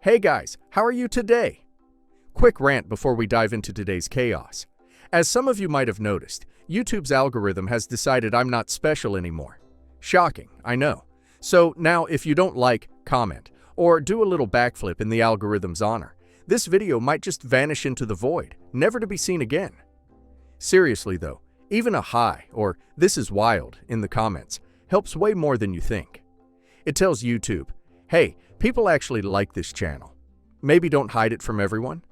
Hey guys, how are you today? Quick rant before we dive into today's chaos. As some of you might have noticed, YouTube's algorithm has decided I'm not special anymore. Shocking, I know. So now if you don't like, comment, or do a little backflip in the algorithm's honor, this video might just vanish into the void, never to be seen again. Seriously though, even a hi or "this is wild" in the comments helps way more than you think. It tells YouTube, hey, people actually like this channel. Maybe don't hide it from everyone.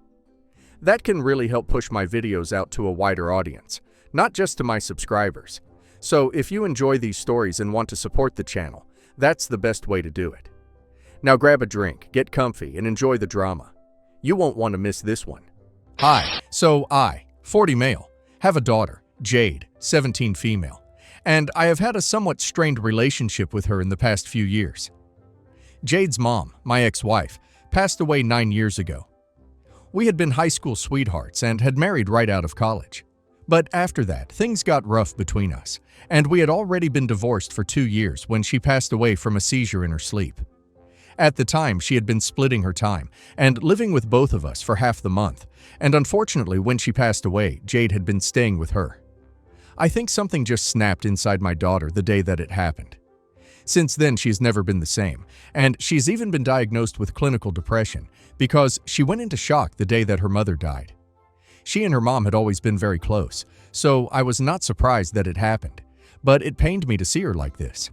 That can really help push my videos out to a wider audience, not just to my subscribers. So if you enjoy these stories and want to support the channel, that's the best way to do it. Now grab a drink, get comfy, and enjoy the drama. You won't want to miss this one. Hi, so I, 40 male, have a daughter, Jade, 17 female, and I have had a somewhat strained relationship with her in the past few years. Jade's mom, my ex-wife, passed away 9 years ago. We had been high school sweethearts and had married right out of college. But after that, things got rough between us, and we had already been divorced for 2 years when she passed away from a seizure in her sleep. At the time, she had been splitting her time and living with both of us for half the month, and unfortunately, when she passed away, Jade had been staying with her. I think something just snapped inside my daughter the day that it happened. Since then, she's never been the same, and she's even been diagnosed with clinical depression because she went into shock the day that her mother died. She and her mom had always been very close, so I was not surprised that it happened, but it pained me to see her like this.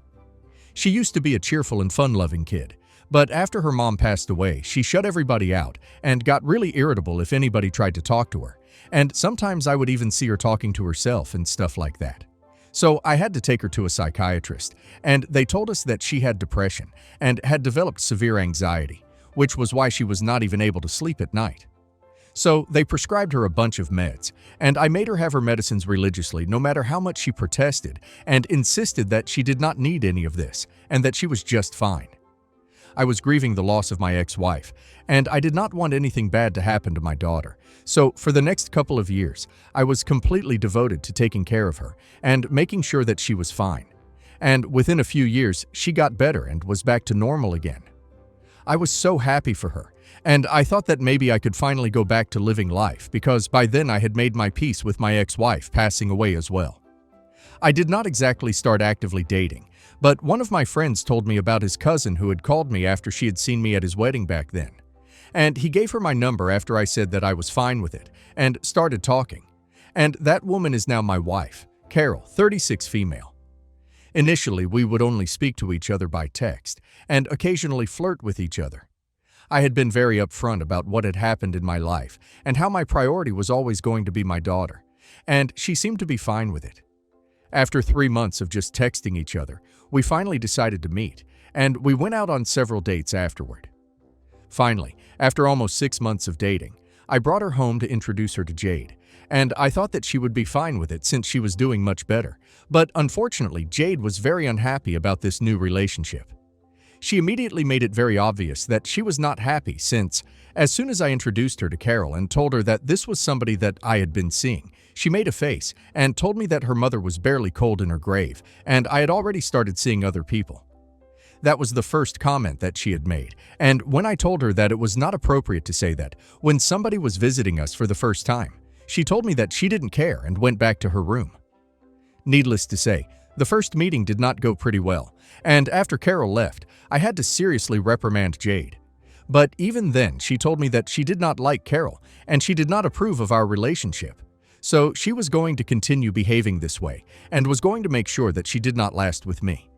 She used to be a cheerful and fun-loving kid, but after her mom passed away, she shut everybody out and got really irritable if anybody tried to talk to her, and sometimes I would even see her talking to herself and stuff like that. So I had to take her to a psychiatrist, and they told us that she had depression and had developed severe anxiety, which was why she was not even able to sleep at night. So they prescribed her a bunch of meds, and I made her have her medicines religiously no matter how much she protested and insisted that she did not need any of this and that she was just fine. I was grieving the loss of my ex-wife, and I did not want anything bad to happen to my daughter. So for the next couple of years, I was completely devoted to taking care of her and making sure that she was fine. And within a few years, she got better and was back to normal again. I was so happy for her, and I thought that maybe I could finally go back to living life because by then I had made my peace with my ex-wife passing away as well. I did not exactly start actively dating, but one of my friends told me about his cousin who had called me after she had seen me at his wedding back then. And he gave her my number after I said that I was fine with it, and started talking. And that woman is now my wife, Carol, 36 female. Initially, we would only speak to each other by text, and occasionally flirt with each other. I had been very upfront about what had happened in my life, and how my priority was always going to be my daughter, and she seemed to be fine with it. After 3 months of just texting each other, we finally decided to meet, and we went out on several dates afterward. Finally, after almost 6 months of dating, I brought her home to introduce her to Jade, and I thought that she would be fine with it since she was doing much better. But unfortunately, Jade was very unhappy about this new relationship. She immediately made it very obvious that she was not happy since, as soon as I introduced her to Carol and told her that this was somebody that I had been seeing, she made a face and told me that her mother was barely cold in her grave and I had already started seeing other people. That was the first comment that she had made, and when I told her that it was not appropriate to say that when somebody was visiting us for the first time, she told me that she didn't care and went back to her room. Needless to say, the first meeting did not go pretty well, and after Carol left, I had to seriously reprimand Jade. But even then, she told me that she did not like Carol and she did not approve of our relationship. So she was going to continue behaving this way and was going to make sure that she did not last with me.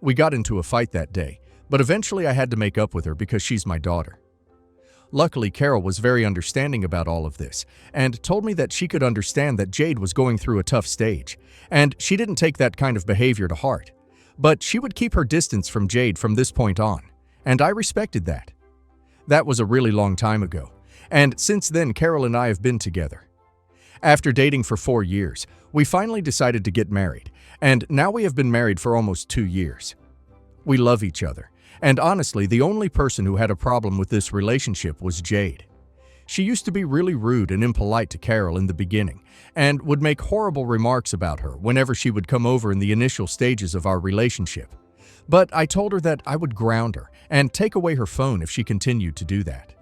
We got into a fight that day, but eventually I had to make up with her because she's my daughter. Luckily, Carol was very understanding about all of this and told me that she could understand that Jade was going through a tough stage, and she didn't take that kind of behavior to heart. But she would keep her distance from Jade from this point on, and I respected that. That was a really long time ago, and since then Carol and I have been together. After dating for 4 years, we finally decided to get married, and now we have been married for almost 2 years. We love each other, and honestly, the only person who had a problem with this relationship was Jade. She used to be really rude and impolite to Carol in the beginning, and would make horrible remarks about her whenever she would come over in the initial stages of our relationship. But I told her that I would ground her and take away her phone if she continued to do that.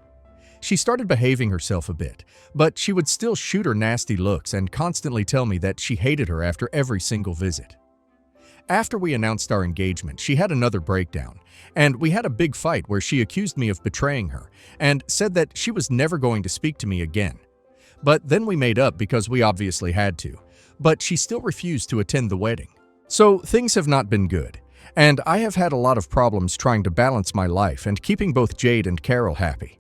She started behaving herself a bit, but she would still shoot her nasty looks and constantly tell me that she hated her after every single visit. After we announced our engagement, she had another breakdown, and we had a big fight where she accused me of betraying her and said that she was never going to speak to me again. But then we made up because we obviously had to, but she still refused to attend the wedding. So things have not been good, and I have had a lot of problems trying to balance my life and keeping both Jade and Carol happy.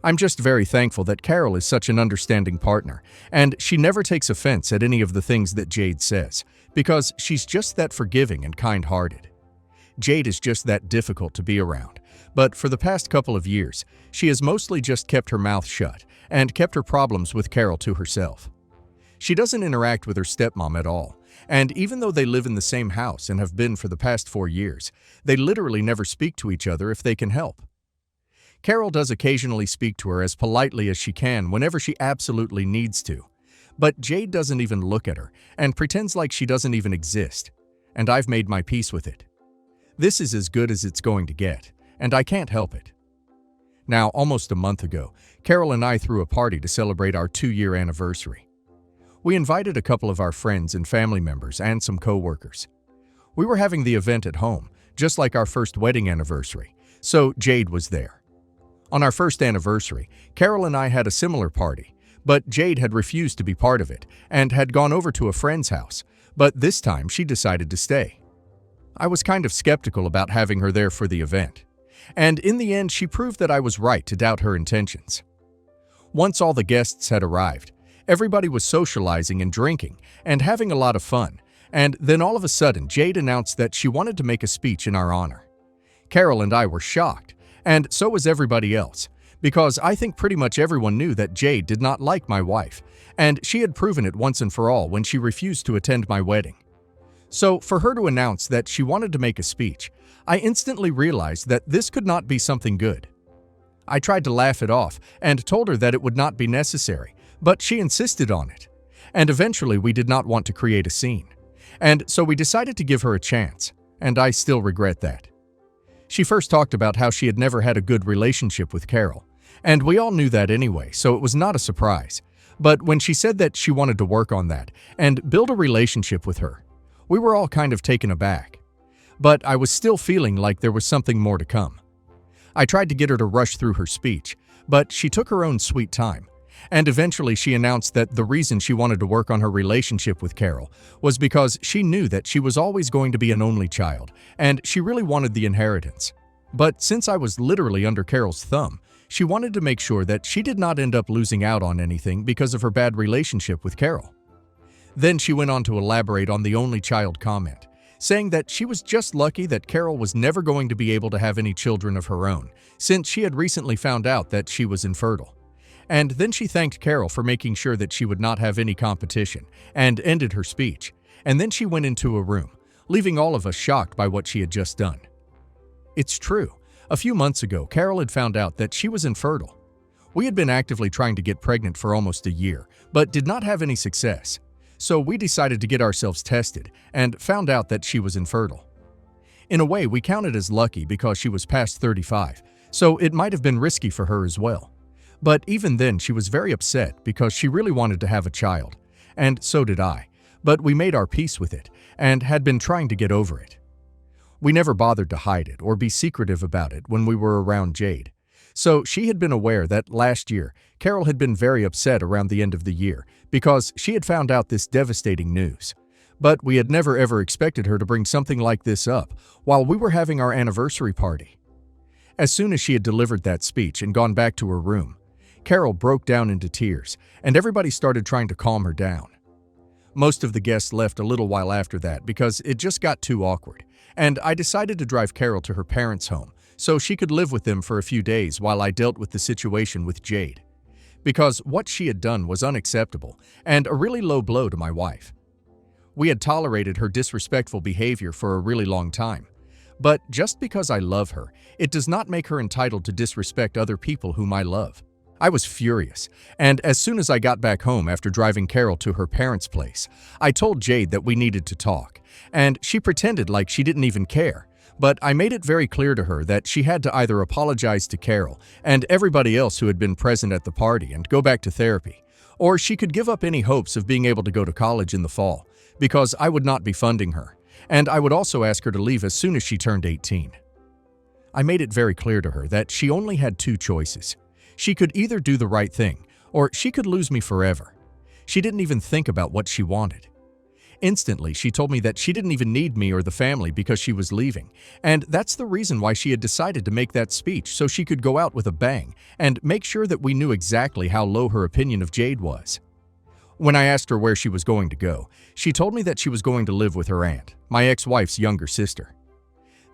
I'm just very thankful that Carol is such an understanding partner, and she never takes offense at any of the things that Jade says, because she's just that forgiving and kind-hearted. Jade is just that difficult to be around, but for the past couple of years, she has mostly just kept her mouth shut and kept her problems with Carol to herself. She doesn't interact with her stepmom at all, and even though they live in the same house and have been for the past 4 years, they literally never speak to each other if they can help. Carol does occasionally speak to her as politely as she can whenever she absolutely needs to, but Jade doesn't even look at her and pretends like she doesn't even exist, and I've made my peace with it. This is as good as it's going to get, and I can't help it. Now, almost a month ago, Carol and I threw a party to celebrate our 2-year anniversary. We invited a couple of our friends and family members and some co-workers. We were having the event at home, just like our first wedding anniversary, so Jade was there. On our first anniversary, Carol and I had a similar party, but Jade had refused to be part of it and had gone over to a friend's house, but this time she decided to stay. I was kind of skeptical about having her there for the event, and in the end she proved that I was right to doubt her intentions. Once all the guests had arrived, everybody was socializing and drinking and having a lot of fun, and then all of a sudden Jade announced that she wanted to make a speech in our honor. Carol and I were shocked, and so was everybody else, because I think pretty much everyone knew that Jade did not like my wife, and she had proven it once and for all when she refused to attend my wedding. So for her to announce that she wanted to make a speech, I instantly realized that this could not be something good. I tried to laugh it off and told her that it would not be necessary, but she insisted on it, and eventually we did not want to create a scene, and so we decided to give her a chance, and I still regret that. She first talked about how she had never had a good relationship with Carol, and we all knew that anyway, so it was not a surprise. But when she said that she wanted to work on that and build a relationship with her, we were all kind of taken aback. But I was still feeling like there was something more to come. I tried to get her to rush through her speech, but she took her own sweet time, and eventually she announced that the reason she wanted to work on her relationship with Carol was because she knew that she was always going to be an only child, and she really wanted the inheritance. But since I was literally under Carol's thumb, she wanted to make sure that she did not end up losing out on anything because of her bad relationship with Carol. Then she went on to elaborate on the only child comment, saying that she was just lucky that Carol was never going to be able to have any children of her own, since she had recently found out that she was infertile. And then she thanked Carol for making sure that she would not have any competition, and ended her speech, and then she went into a room, leaving all of us shocked by what she had just done. It's true. A few months ago, Carol had found out that she was infertile. We had been actively trying to get pregnant for almost a year, but did not have any success. So we decided to get ourselves tested and found out that she was infertile. In a way, we counted as lucky because she was past 35, so it might have been risky for her as well. But even then, she was very upset because she really wanted to have a child, and so did I, but we made our peace with it and had been trying to get over it. We never bothered to hide it or be secretive about it when we were around Jade. So she had been aware that last year, Carol had been very upset around the end of the year because she had found out this devastating news. But we had never ever expected her to bring something like this up while we were having our anniversary party. As soon as she had delivered that speech and gone back to her room, Carol broke down into tears, and everybody started trying to calm her down. Most of the guests left a little while after that because it just got too awkward, and I decided to drive Carol to her parents' home so she could live with them for a few days while I dealt with the situation with Jade. Because what she had done was unacceptable and a really low blow to my wife. We had tolerated her disrespectful behavior for a really long time. But just because I love her, it does not make her entitled to disrespect other people whom I love. I was furious, and as soon as I got back home after driving Carol to her parents' place, I told Jade that we needed to talk, and she pretended like she didn't even care, But I made it very clear to her that she had to either apologize to Carol and everybody else who had been present at the party and go back to therapy, or she could give up any hopes of being able to go to college in the fall, because I would not be funding her, and I would also ask her to leave as soon as she turned 18. I made it very clear to her that she only had two choices. She could either do the right thing, or she could lose me forever. She didn't even think about what she wanted. Instantly, she told me that she didn't even need me or the family because she was leaving, and that's the reason why she had decided to make that speech, so she could go out with a bang and make sure that we knew exactly how low her opinion of Jade was. When I asked her where she was going to go, she told me that she was going to live with her aunt, my ex-wife's younger sister.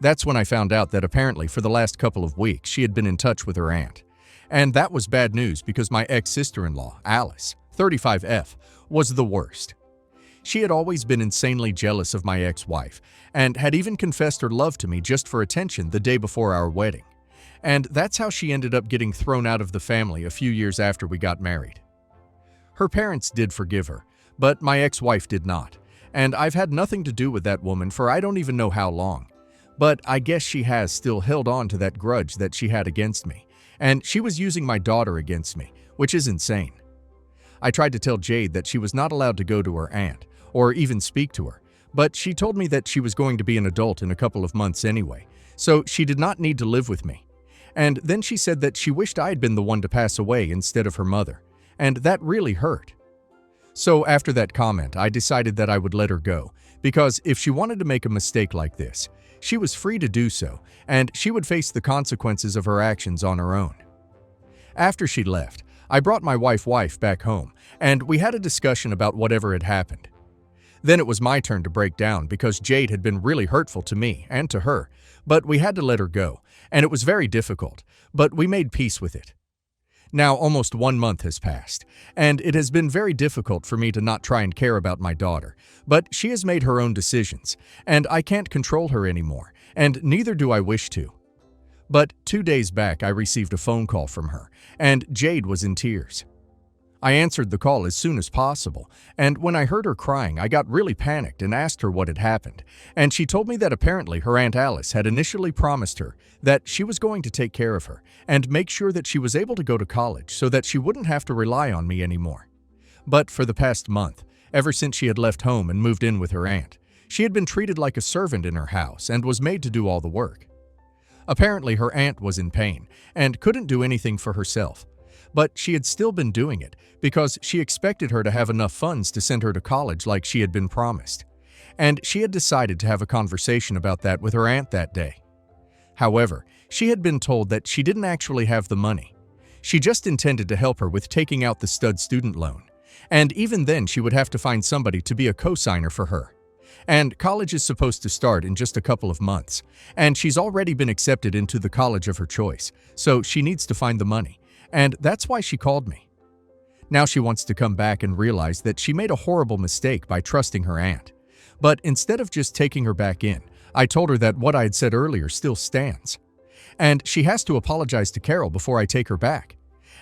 That's when I found out that apparently for the last couple of weeks she had been in touch with her aunt. And that was bad news because my ex-sister-in-law, Alice, 35F, was the worst. She had always been insanely jealous of my ex-wife and had even confessed her love to me just for attention the day before our wedding. And that's how she ended up getting thrown out of the family a few years after we got married. Her parents did forgive her, but my ex-wife did not, and I've had nothing to do with that woman for I don't even know how long. But I guess she has still held on to that grudge that she had against me, and she was using my daughter against me, which is insane. I tried to tell Jade that she was not allowed to go to her aunt, or even speak to her, but she told me that she was going to be an adult in a couple of months anyway, so she did not need to live with me. And then she said that she wished I had been the one to pass away instead of her mother, and that really hurt. So after that comment, I decided that I would let her go, because if she wanted to make a mistake like this, she was free to do so, and she would face the consequences of her actions on her own. After she left, I brought my wife back home, and we had a discussion about whatever had happened. Then it was my turn to break down because Jade had been really hurtful to me and to her, but we had to let her go, and it was very difficult, but we made peace with it. Now almost 1 month has passed, and it has been very difficult for me to not try and care about my daughter, but she has made her own decisions, and I can't control her anymore, and neither do I wish to. But 2 days back I received a phone call from her, and Jade was in tears. I answered the call as soon as possible, and when I heard her crying, I got really panicked and asked her what had happened, and she told me that apparently her Aunt Alice had initially promised her that she was going to take care of her and make sure that she was able to go to college so that she wouldn't have to rely on me anymore. But for the past month, ever since she had left home and moved in with her aunt, she had been treated like a servant in her house and was made to do all the work. Apparently her aunt was in pain and couldn't do anything for herself, but she had still been doing it because she expected her to have enough funds to send her to college like she had been promised. And she had decided to have a conversation about that with her aunt that day. However, she had been told that she didn't actually have the money. She just intended to help her with taking out the stud student loan, and even then she would have to find somebody to be a co-signer for her. And college is supposed to start in just a couple of months, and she's already been accepted into the college of her choice, so she needs to find the money. And that's why she called me. Now she wants to come back and realize that she made a horrible mistake by trusting her aunt. But instead of just taking her back in, I told her that what I had said earlier still stands. And she has to apologize to Carol before I take her back.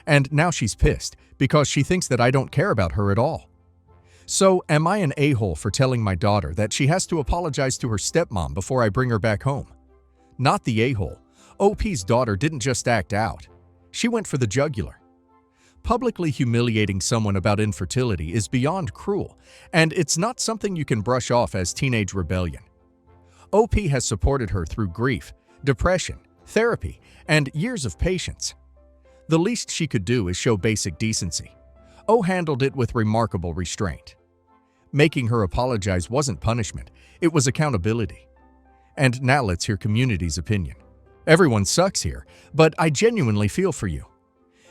And now she's pissed because she thinks that I don't care about her at all. So am I an a-hole for telling my daughter that she has to apologize to her stepmom before I bring her back home? Not the a-hole. OP's daughter didn't just act out. She went for the jugular. Publicly humiliating someone about infertility is beyond cruel, and it's not something you can brush off as teenage rebellion. OP has supported her through grief, depression, therapy, and years of patience. The least she could do is show basic decency. O handled it with remarkable restraint. Making her apologize wasn't punishment, it was accountability. And now let's hear community's opinion. Everyone sucks here, but I genuinely feel for you.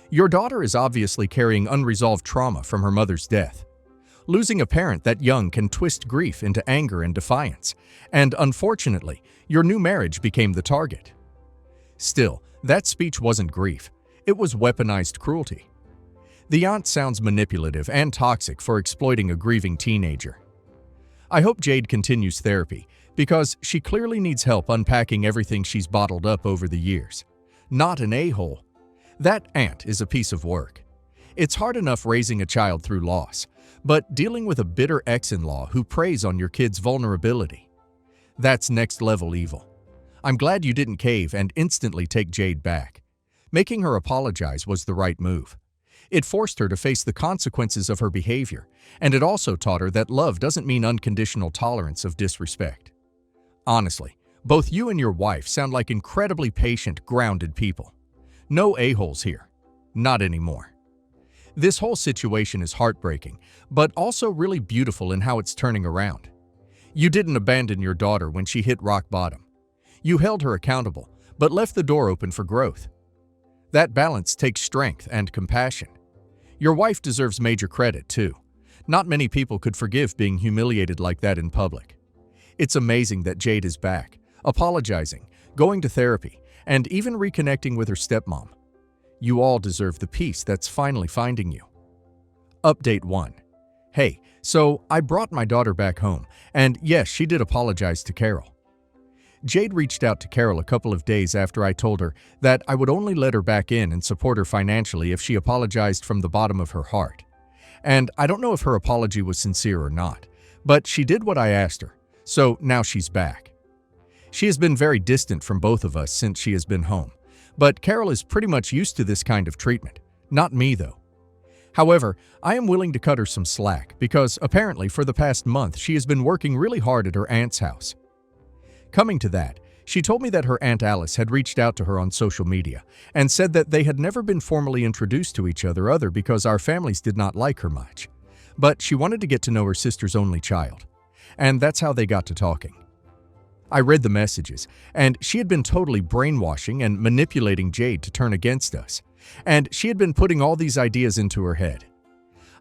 Your daughter is obviously carrying unresolved trauma from her mother's death. Losing a parent that young can twist grief into anger and defiance, and unfortunately, your new marriage became the target. Still, that speech wasn't grief, it was weaponized cruelty. The aunt sounds manipulative and toxic for exploiting a grieving teenager. I hope Jade continues therapy, because she clearly needs help unpacking everything she's bottled up over the years. Not an a-hole. That aunt is a piece of work. It's hard enough raising a child through loss, but dealing with a bitter ex-in-law who preys on your kid's vulnerability. That's next-level evil. I'm glad you didn't cave and instantly take Jade back. Making her apologize was the right move. It forced her to face the consequences of her behavior, and it also taught her that love doesn't mean unconditional tolerance of disrespect. Honestly, both you and your wife sound like incredibly patient, grounded people. No a-holes here. Not anymore. This whole situation is heartbreaking, but also really beautiful in how it's turning around. You didn't abandon your daughter when she hit rock bottom. You held her accountable, but left the door open for growth. That balance takes strength and compassion. Your wife deserves major credit, too. Not many people could forgive being humiliated like that in public. It's amazing that Jade is back, apologizing, going to therapy, and even reconnecting with her stepmom. You all deserve the peace that's finally finding you. Update 1. Hey, so I brought my daughter back home, and yes, she did apologize to Carol. Jade reached out to Carol a couple of days after I told her that I would only let her back in and support her financially if she apologized from the bottom of her heart. And I don't know if her apology was sincere or not, but she did what I asked her, so now she's back. She has been very distant from both of us since she has been home, but Carol is pretty much used to this kind of treatment. Not me, though. However, I am willing to cut her some slack because apparently for the past month she has been working really hard at her aunt's house. Coming to that, she told me that her Aunt Alice had reached out to her on social media and said that they had never been formally introduced to each other because our families did not like her much. But she wanted to get to know her sister's only child, and that's how they got to talking. I read the messages, and she had been totally brainwashing and manipulating Jade to turn against us, and she had been putting all these ideas into her head.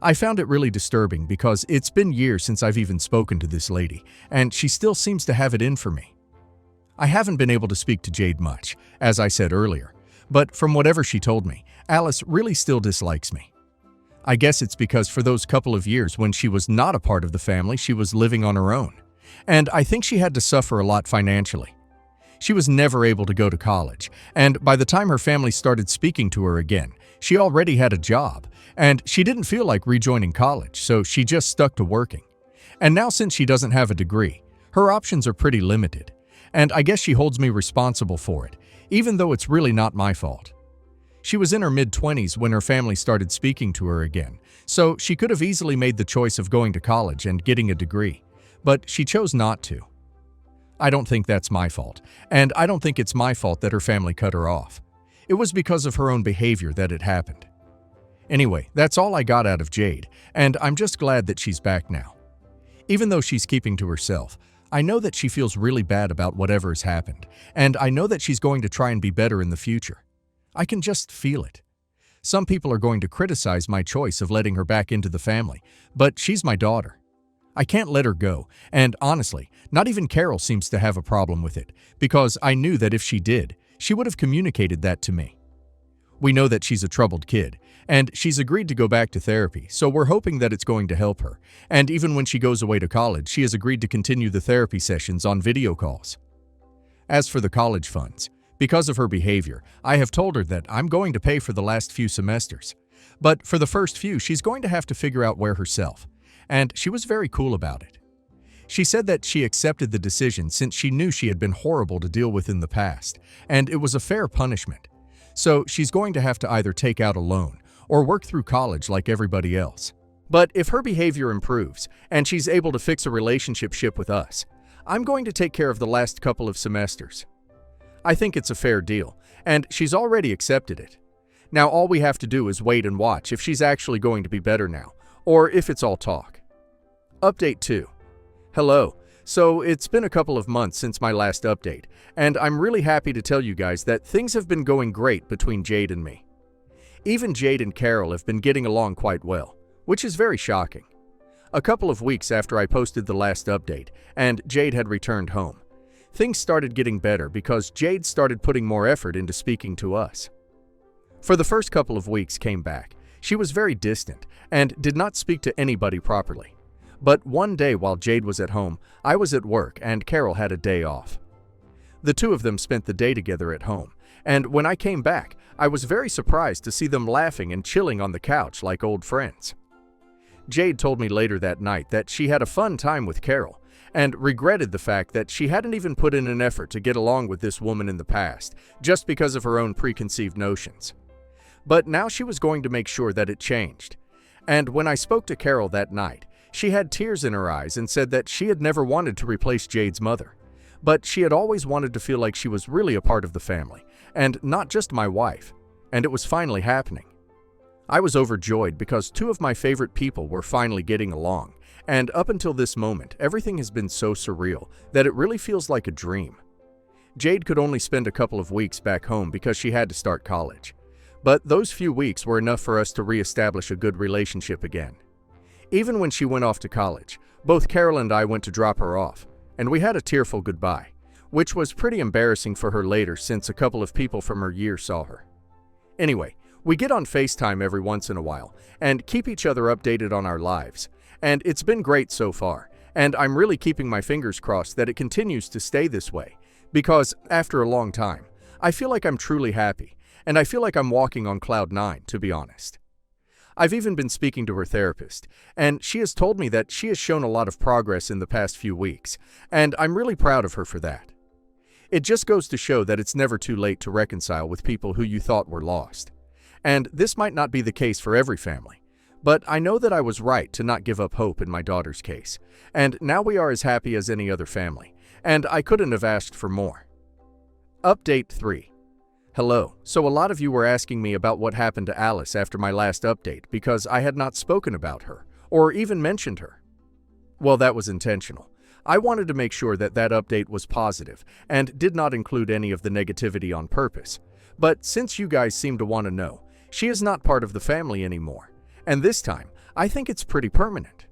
I found it really disturbing because it's been years since I've even spoken to this lady, and she still seems to have it in for me. I haven't been able to speak to Jade much, as I said earlier, but from whatever she told me, Alice really still dislikes me. I guess it's because for those couple of years when she was not a part of the family, she was living on her own, and I think she had to suffer a lot financially. She was never able to go to college, and by the time her family started speaking to her again, she already had a job, and she didn't feel like rejoining college, so she just stuck to working. And now since she doesn't have a degree, her options are pretty limited. And I guess she holds me responsible for it, even though it's really not my fault. She was in her mid-20s when her family started speaking to her again, so she could have easily made the choice of going to college and getting a degree, but she chose not to. I don't think that's my fault, and I don't think it's my fault that her family cut her off. It was because of her own behavior that it happened. Anyway, that's all I got out of Jade, and I'm just glad that she's back now. Even though she's keeping to herself, I know that she feels really bad about whatever has happened, and I know that she's going to try and be better in the future. I can just feel it. Some people are going to criticize my choice of letting her back into the family, but she's my daughter. I can't let her go, and honestly, not even Carol seems to have a problem with it, because I knew that if she did, she would have communicated that to me. We know that she's a troubled kid, and she's agreed to go back to therapy, so we're hoping that it's going to help her. And even when she goes away to college, she has agreed to continue the therapy sessions on video calls. As for the college funds, because of her behavior, I have told her that I'm going to pay for the last few semesters. But for the first few, she's going to have to figure out where herself, and she was very cool about it. She said that she accepted the decision since she knew she had been horrible to deal with in the past, and it was a fair punishment. So she's going to have to either take out a loan or work through college like everybody else. But if her behavior improves and she's able to fix a relationship with us, I'm going to take care of the last couple of semesters. I think it's a fair deal, and she's already accepted it. Now all we have to do is wait and watch if she's actually going to be better now, or if it's all talk. Update 2. Hello. So it's been a couple of months since my last update, and I'm really happy to tell you guys that things have been going great between Jade and me. Even Jade and Carol have been getting along quite well, which is very shocking. A couple of weeks after I posted the last update, and Jade had returned home, things started getting better because Jade started putting more effort into speaking to us. For the first couple of weeks came back, she was very distant and did not speak to anybody properly. But one day while Jade was at home, I was at work and Carol had a day off. The two of them spent the day together at home, and when I came back, I was very surprised to see them laughing and chilling on the couch like old friends. Jade told me later that night that she had a fun time with Carol, and regretted the fact that she hadn't even put in an effort to get along with this woman in the past, just because of her own preconceived notions. But now she was going to make sure that it changed. And when I spoke to Carol that night, she had tears in her eyes and said that she had never wanted to replace Jade's mother, but she had always wanted to feel like she was really a part of the family, and not just my wife, and it was finally happening. I was overjoyed because two of my favorite people were finally getting along, and up until this moment, everything has been so surreal that it really feels like a dream. Jade could only spend a couple of weeks back home because she had to start college, but those few weeks were enough for us to reestablish a good relationship again. Even when she went off to college, both Carol and I went to drop her off, and we had a tearful goodbye, which was pretty embarrassing for her later since a couple of people from her year saw her. Anyway, we get on FaceTime every once in a while and keep each other updated on our lives, and it's been great so far, and I'm really keeping my fingers crossed that it continues to stay this way, because after a long time, I feel like I'm truly happy, and I feel like I'm walking on cloud nine, to be honest. I've even been speaking to her therapist, and she has told me that she has shown a lot of progress in the past few weeks, and I'm really proud of her for that. It just goes to show that it's never too late to reconcile with people who you thought were lost. And this might not be the case for every family, but I know that I was right to not give up hope in my daughter's case, and now we are as happy as any other family, and I couldn't have asked for more. Update 3. Hello. So a lot of you were asking me about what happened to Alice after my last update because I had not spoken about her, or even mentioned her. Well, that was intentional. I wanted to make sure that that update was positive, and did not include any of the negativity on purpose. But since you guys seem to want to know, she is not part of the family anymore, and this time, I think it's pretty permanent.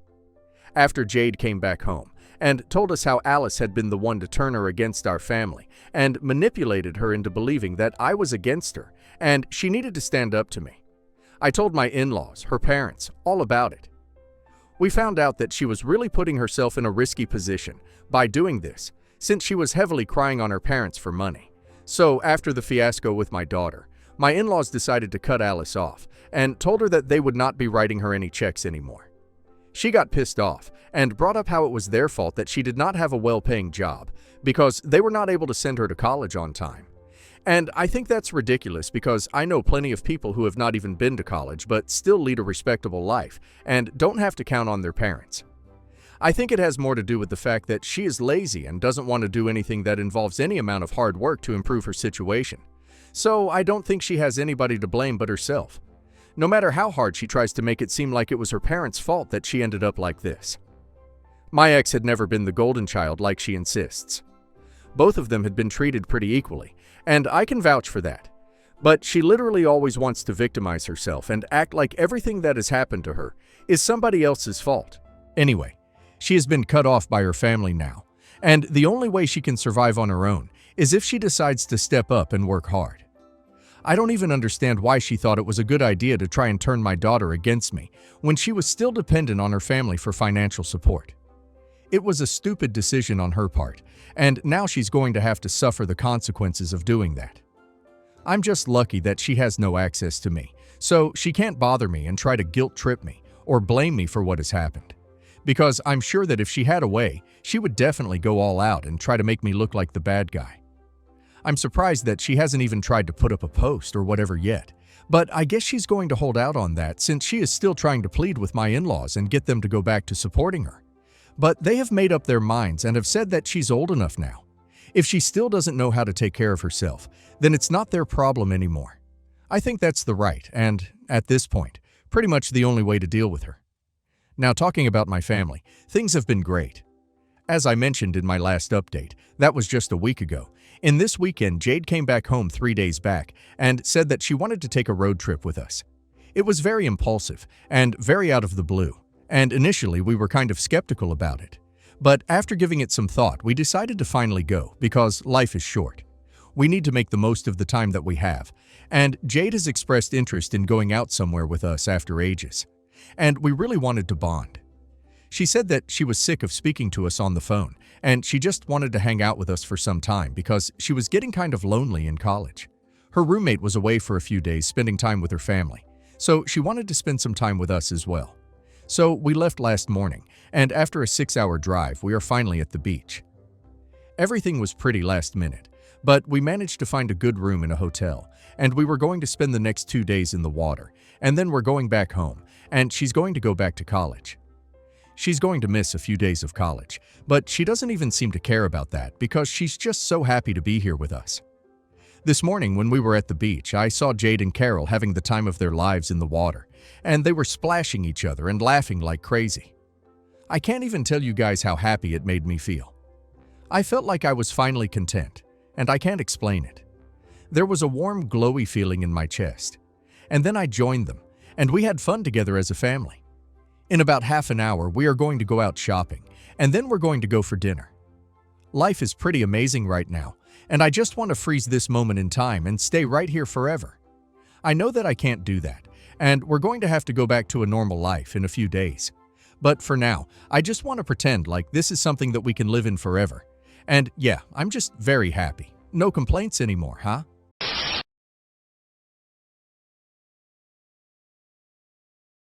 After Jade came back home and told us how Alice had been the one to turn her against our family and manipulated her into believing that I was against her and she needed to stand up to me, I told my in-laws, her parents, all about it. We found out that she was really putting herself in a risky position by doing this, since she was heavily crying on her parents for money. So after the fiasco with my daughter, my in-laws decided to cut Alice off and told her that they would not be writing her any checks anymore. She got pissed off and brought up how it was their fault that she did not have a well-paying job because they were not able to send her to college on time. And I think that's ridiculous because I know plenty of people who have not even been to college but still lead a respectable life and don't have to count on their parents. I think it has more to do with the fact that she is lazy and doesn't want to do anything that involves any amount of hard work to improve her situation. So I don't think she has anybody to blame but herself, no matter how hard she tries to make it seem like it was her parents' fault that she ended up like this. My ex had never been the golden child like she insists. Both of them had been treated pretty equally, and I can vouch for that. But she literally always wants to victimize herself and act like everything that has happened to her is somebody else's fault. Anyway, she has been cut off by her family now, and the only way she can survive on her own is if she decides to step up and work hard. I don't even understand why she thought it was a good idea to try and turn my daughter against me when she was still dependent on her family for financial support. It was a stupid decision on her part, and now she's going to have to suffer the consequences of doing that. I'm just lucky that she has no access to me, so she can't bother me and try to guilt-trip me or blame me for what has happened. Because I'm sure that if she had a way, she would definitely go all out and try to make me look like the bad guy. I'm surprised that she hasn't even tried to put up a post or whatever yet, but I guess she's going to hold out on that since she is still trying to plead with my in-laws and get them to go back to supporting her. But they have made up their minds and have said that she's old enough now. If she still doesn't know how to take care of herself, then it's not their problem anymore. I think that's the right and, at this point, pretty much the only way to deal with her. Now, talking about my family, things have been great. As I mentioned in my last update, that was just a week ago. In this weekend, Jade came back home 3 days back and said that she wanted to take a road trip with us. It was very impulsive and very out of the blue, and initially we were kind of skeptical about it. But after giving it some thought, we decided to finally go because life is short. We need to make the most of the time that we have, and Jade has expressed interest in going out somewhere with us after ages. And we really wanted to bond. She said that she was sick of speaking to us on the phone, and she just wanted to hang out with us for some time because she was getting kind of lonely in college. Her roommate was away for a few days spending time with her family, so she wanted to spend some time with us as well. So we left last morning, and after a 6-hour drive, we are finally at the beach. Everything was pretty last minute, but we managed to find a good room in a hotel, and we were going to spend the next 2 days in the water, and then we're going back home, and she's going to go back to college. She's going to miss a few days of college, but she doesn't even seem to care about that because she's just so happy to be here with us. This morning when we were at the beach, I saw Jade and Carol having the time of their lives in the water, and they were splashing each other and laughing like crazy. I can't even tell you guys how happy it made me feel. I felt like I was finally content, and I can't explain it. There was a warm, glowy feeling in my chest. And then I joined them, and we had fun together as a family. In about half an hour, we are going to go out shopping, and then we're going to go for dinner. Life is pretty amazing right now, and I just want to freeze this moment in time and stay right here forever. I know that I can't do that, and we're going to have to go back to a normal life in a few days. But for now, I just want to pretend like this is something that we can live in forever. And yeah, I'm just very happy. No complaints anymore, huh?